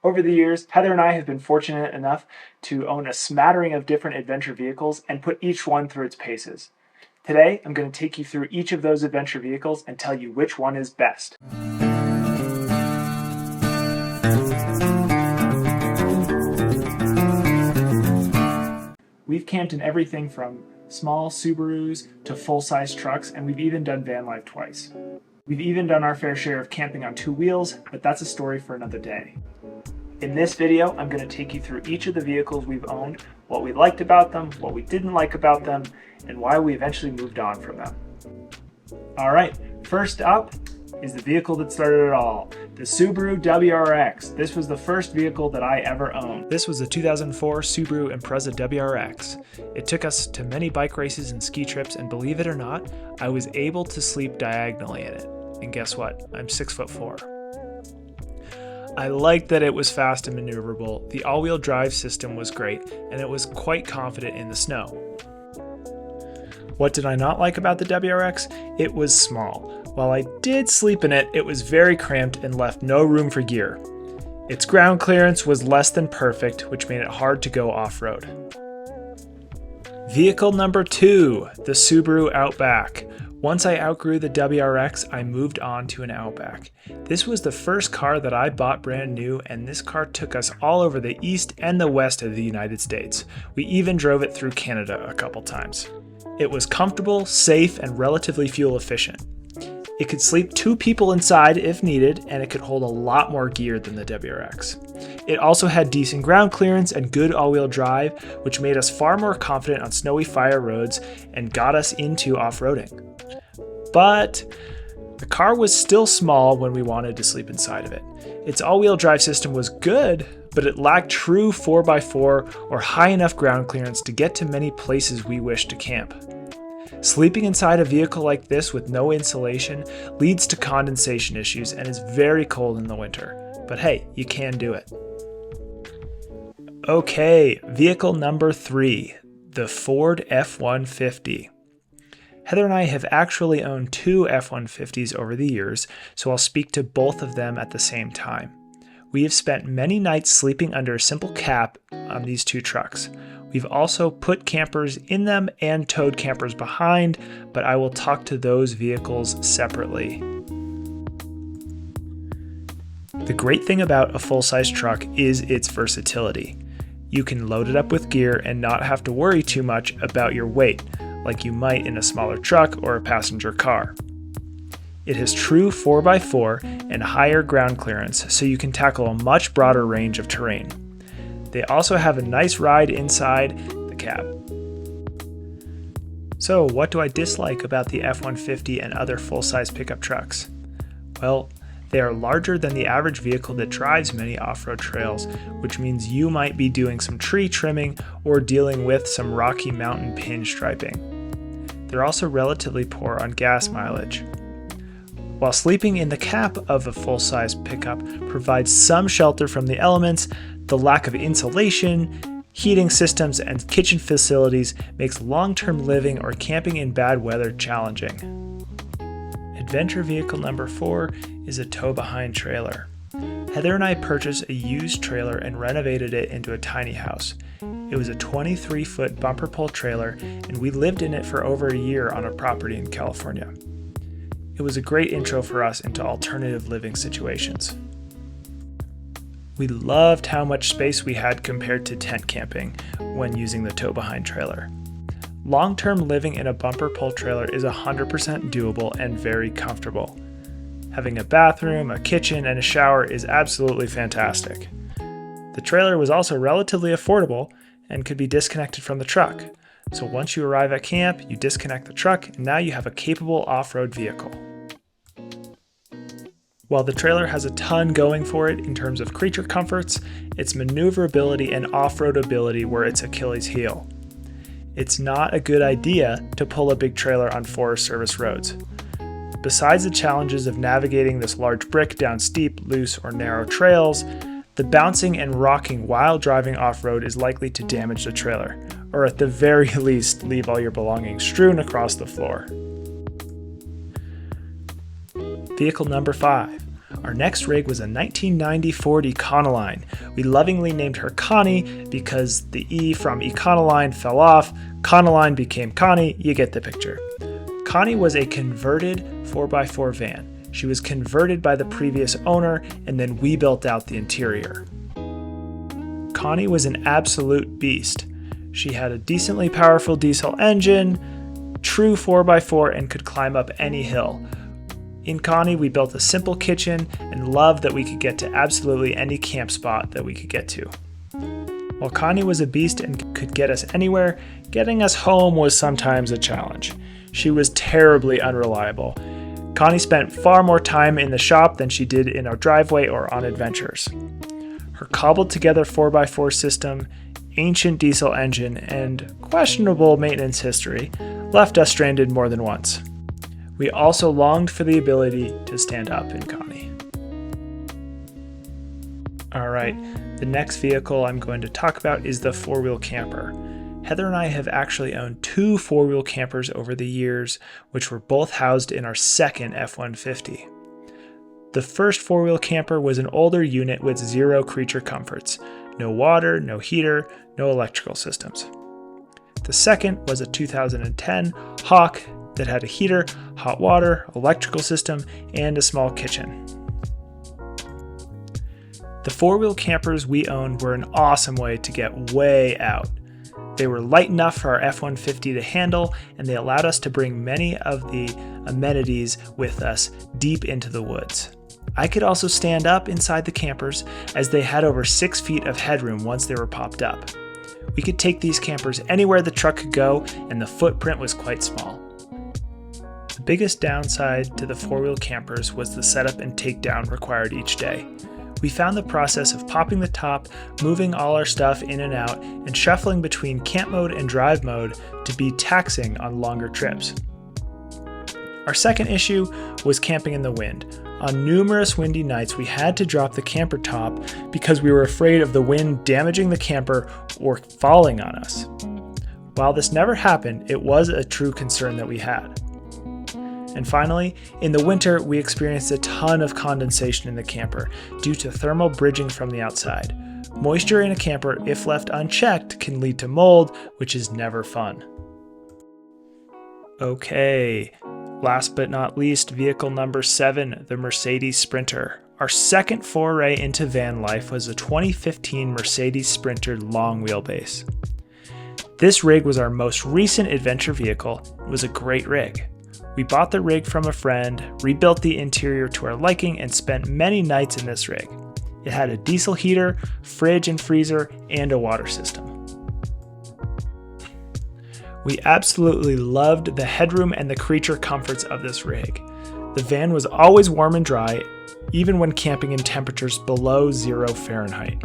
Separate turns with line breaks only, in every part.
Over the years, Heather and I have been fortunate enough to own a smattering of different adventure vehicles and put each one through its paces. Today, I'm going to take you through each of those adventure vehicles and tell you which one is best. We've camped in everything from small Subarus to full-size trucks, and we've even done van life twice. We've even done our fair share of camping on two wheels, but that's a story for another day. In this video, I'm going to take you through each of the vehicles we've owned, what we liked about them, what we didn't like about them, and why we eventually moved on from them. Alright, first up is the vehicle that started it all, the Subaru WRX. This was the first vehicle that I ever owned. This was the 2004 Subaru Impreza WRX. It took us to many bike races and ski trips, and believe it or not, I was able to sleep diagonally in it. And guess what? I'm 6'4". I liked that it was fast and maneuverable, the all-wheel drive system was great, and it was quite confident in the snow. What did I not like about the WRX? It was small. While I did sleep in it, it was very cramped and left no room for gear. Its ground clearance was less than perfect, which made it hard to go off-road. Vehicle number 2, the Subaru Outback. Once I outgrew the WRX, I moved on to an Outback. This was the first car that I bought brand new, and this car took us all over the east and the west of the United States. We even drove it through Canada a couple times. It was comfortable, safe, and relatively fuel efficient. It could sleep 2 people inside if needed, and it could hold a lot more gear than the WRX. It also had decent ground clearance and good all-wheel drive, which made us far more confident on snowy fire roads and got us into off-roading. But the car was still small when we wanted to sleep inside of it. Its all-wheel drive system was good, but it lacked true 4x4 or high enough ground clearance to get to many places we wished to camp. Sleeping inside a vehicle like this with no insulation leads to condensation issues and is very cold in the winter. But hey, you can do it. Okay, vehicle number 3, the Ford F-150. Heather and I have actually owned 2 F-150s over the years, so I'll speak to both of them at the same time. We have spent many nights sleeping under a simple cap on these 2 trucks. We've also put campers in them and towed campers behind, but I will talk to those vehicles separately. The great thing about a full-size truck is its versatility. You can load it up with gear and not have to worry too much about your weight, like you might in a smaller truck or a passenger car. It has true 4x4 and higher ground clearance, so you can tackle a much broader range of terrain. They also have a nice ride inside the cab. So what do I dislike about the F-150 and other full-size pickup trucks? Well, they are larger than the average vehicle that drives many off-road trails, which means you might be doing some tree trimming or dealing with some Rocky Mountain pinstriping. They're also relatively poor on gas mileage. While sleeping in the cab of a full-size pickup provides some shelter from the elements, the lack of insulation, heating systems, and kitchen facilities makes long-term living or camping in bad weather challenging. Adventure vehicle number 4 is a tow-behind trailer. Heather and I purchased a used trailer and renovated it into a tiny house. It was a 23-foot bumper pull trailer, and we lived in it for over a year on a property in California. It was a great intro for us into alternative living situations. We loved how much space we had compared to tent camping when using the tow-behind trailer. Long-term living in a bumper pull trailer is 100% doable and very comfortable. Having a bathroom, a kitchen, and a shower is absolutely fantastic. The trailer was also relatively affordable and could be disconnected from the truck. So once you arrive at camp, you disconnect the truck, and now you have a capable off-road vehicle. While the trailer has a ton going for it in terms of creature comforts, its maneuverability and off-road ability were its Achilles heel. It's not a good idea to pull a big trailer on Forest Service roads. Besides the challenges of navigating this large brick down steep, loose, or narrow trails, the bouncing and rocking while driving off-road is likely to damage the trailer, or at the very least leave all your belongings strewn across the floor. Vehicle number 5, Our next rig was a 1990 Ford Econoline. We lovingly named her Connie because the E from Econoline fell off. Econoline became Connie, you get the picture. Connie was a converted 4x4 van. She was converted by the previous owner, and then we built out the interior. Connie was an absolute beast. She had a decently powerful diesel engine, true 4x4, and could climb up any hill. In Connie, we built a simple kitchen and loved that we could get to absolutely any camp spot that we could get to. While Connie was a beast and could get us anywhere, getting us home was sometimes a challenge. She was terribly unreliable. Connie spent far more time in the shop than she did in our driveway or on adventures. Her cobbled together 4x4 system, ancient diesel engine, and questionable maintenance history left us stranded more than once. We also longed for the ability to stand up in Connie. Alright, the next vehicle I'm going to talk about is the four-wheel camper. Heather and I have actually owned two four-wheel campers over the years, which were both housed in our second F-150. The first four-wheel camper was an older unit with zero creature comforts. No water, no heater, no electrical systems. The second was a 2010 Hawk that had a heater, hot water, electrical system, and a small kitchen. The four-wheel campers we owned were an awesome way to get way out. They were light enough for our F-150 to handle, and they allowed us to bring many of the amenities with us deep into the woods. I could also stand up inside the campers as they had over 6 feet of headroom once they were popped up. We could take these campers anywhere the truck could go, and the footprint was quite small. The biggest downside to the four-wheel campers was the setup and takedown required each day. We found the process of popping the top, moving all our stuff in and out, and shuffling between camp mode and drive mode to be taxing on longer trips. Our second issue was camping in the wind. On numerous windy nights, we had to drop the camper top because we were afraid of the wind damaging the camper or falling on us. While this never happened, it was a true concern that we had. And finally, in the winter, we experienced a ton of condensation in the camper due to thermal bridging from the outside. Moisture in a camper, if left unchecked, can lead to mold, which is never fun. Okay, last but not least, vehicle number 7, the Mercedes Sprinter. Our second foray into van life was a 2015 Mercedes Sprinter long wheelbase. This rig was our most recent adventure vehicle. It was a great rig. We bought the rig from a friend, rebuilt the interior to our liking, and spent many nights in this rig. It had a diesel heater, fridge and freezer, and a water system. We absolutely loved the headroom and the creature comforts of this rig. The van was always warm and dry, even when camping in temperatures below 0 Fahrenheit.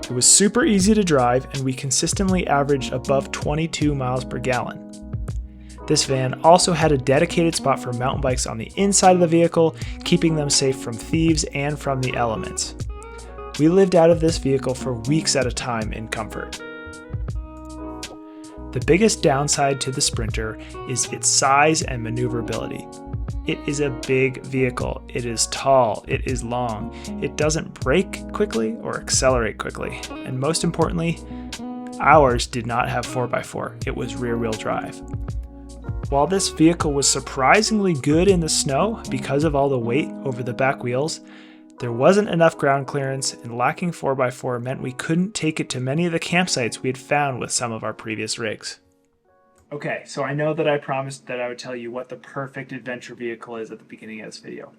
It was super easy to drive, and we consistently averaged above 22 miles per gallon. This van also had a dedicated spot for mountain bikes on the inside of the vehicle, keeping them safe from thieves and from the elements. We lived out of this vehicle for weeks at a time in comfort. The biggest downside to the Sprinter is its size and maneuverability. It is a big vehicle. It is tall. It is long. It doesn't brake quickly or accelerate quickly. And most importantly, ours did not have 4x4. It was rear-wheel drive. While this vehicle was surprisingly good in the snow because of all the weight over the back wheels, there wasn't enough ground clearance, and lacking 4x4 meant we couldn't take it to many of the campsites we had found with some of our previous rigs. Okay, so I know that I promised that I would tell you what the perfect adventure vehicle is at the beginning of this video.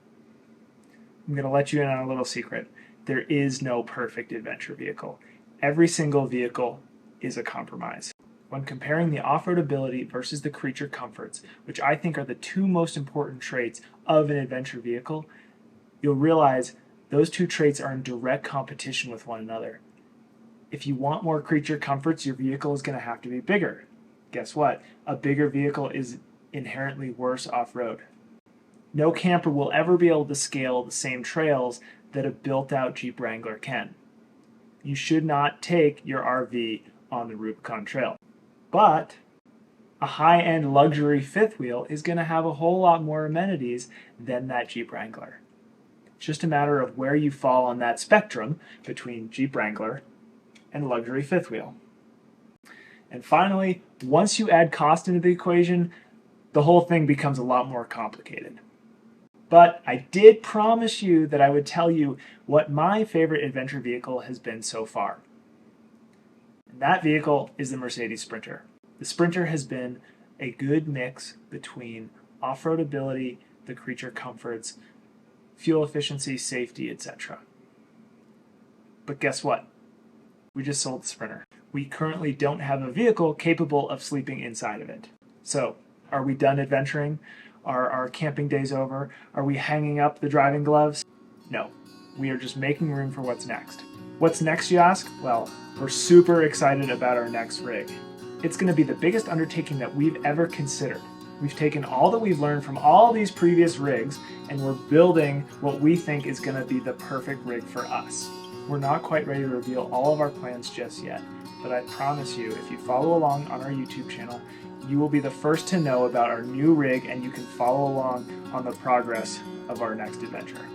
I'm going to let you in on a little secret. There is no perfect adventure vehicle. Every single vehicle is a compromise. When comparing the off-road ability versus the creature comforts, which I think are the two most important traits of an adventure vehicle, you'll realize those two traits are in direct competition with one another. If you want more creature comforts, your vehicle is going to have to be bigger. Guess what? A bigger vehicle is inherently worse off-road. No camper will ever be able to scale the same trails that a built-out Jeep Wrangler can. You should not take your RV on the Rubicon Trail. But a high-end luxury fifth wheel is going to have a whole lot more amenities than that Jeep Wrangler. It's just a matter of where you fall on that spectrum between Jeep Wrangler and luxury fifth wheel. And finally, once you add cost into the equation, the whole thing becomes a lot more complicated. But I did promise you that I would tell you what my favorite adventure vehicle has been so far. And that vehicle is the Mercedes Sprinter. The Sprinter has been a good mix between off-road ability, the creature comforts, fuel efficiency, safety, etc. But guess what? We just sold the Sprinter. We currently don't have a vehicle capable of sleeping inside of it. So, are we done adventuring? Are our camping days over? Are we hanging up the driving gloves? No. We are just making room for what's next. What's next, you ask? Well, we're super excited about our next rig. It's going to be the biggest undertaking that we've ever considered. We've taken all that we've learned from all these previous rigs, and we're building what we think is going to be the perfect rig for us. We're not quite ready to reveal all of our plans just yet, but I promise you, if you follow along on our YouTube channel, you will be the first to know about our new rig, and you can follow along on the progress of our next adventure.